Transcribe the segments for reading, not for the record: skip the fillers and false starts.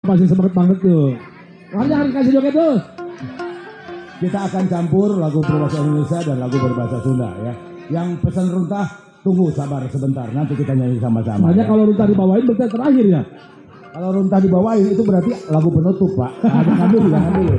Masih semangat banget tuh. Jangan kasih joget terus. Kita akan campur lagu berbahasa Indonesia dan lagu berbahasa Sunda ya. Yang pesan runtah tunggu sabar sebentar, nanti kita nyanyi sama-sama. Hanya ya. kalau runtah dibawain berarti terakhir ya. Kalau runtah dibawain itu berarti lagu penutup Pak. Jangan dulu, jangan dulu.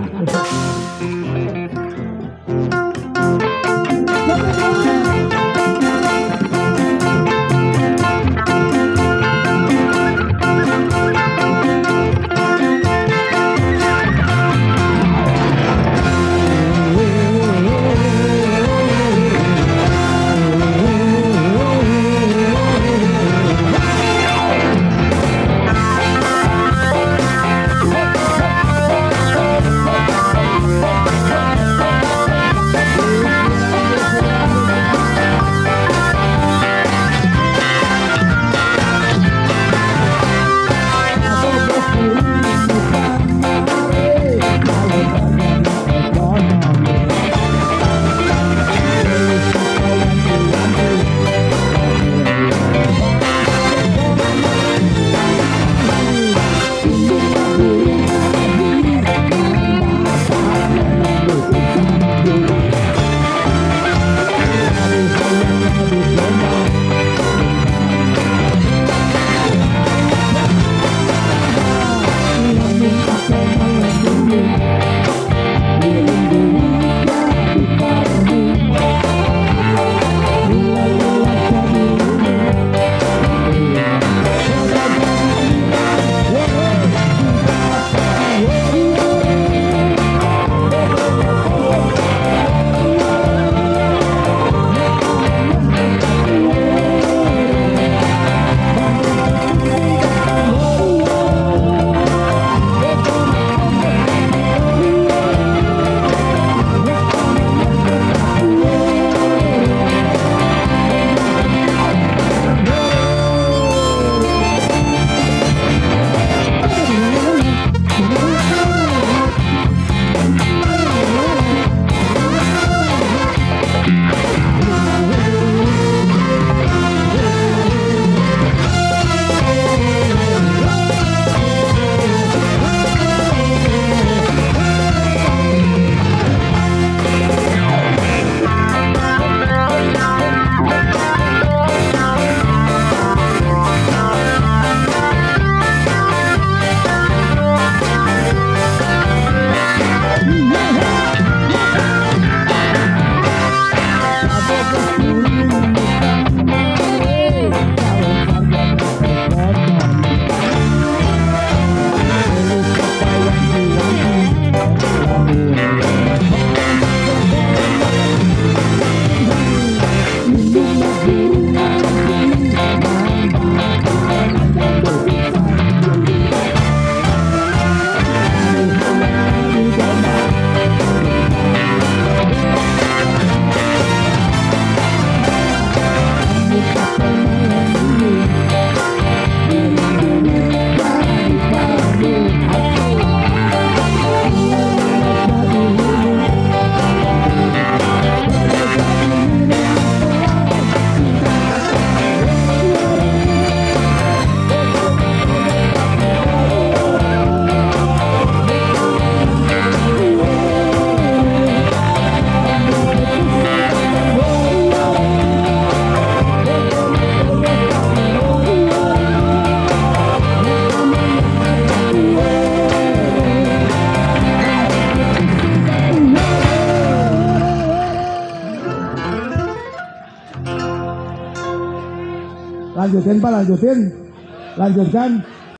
Lanjutin Pak, lanjutin. Lanjutkan.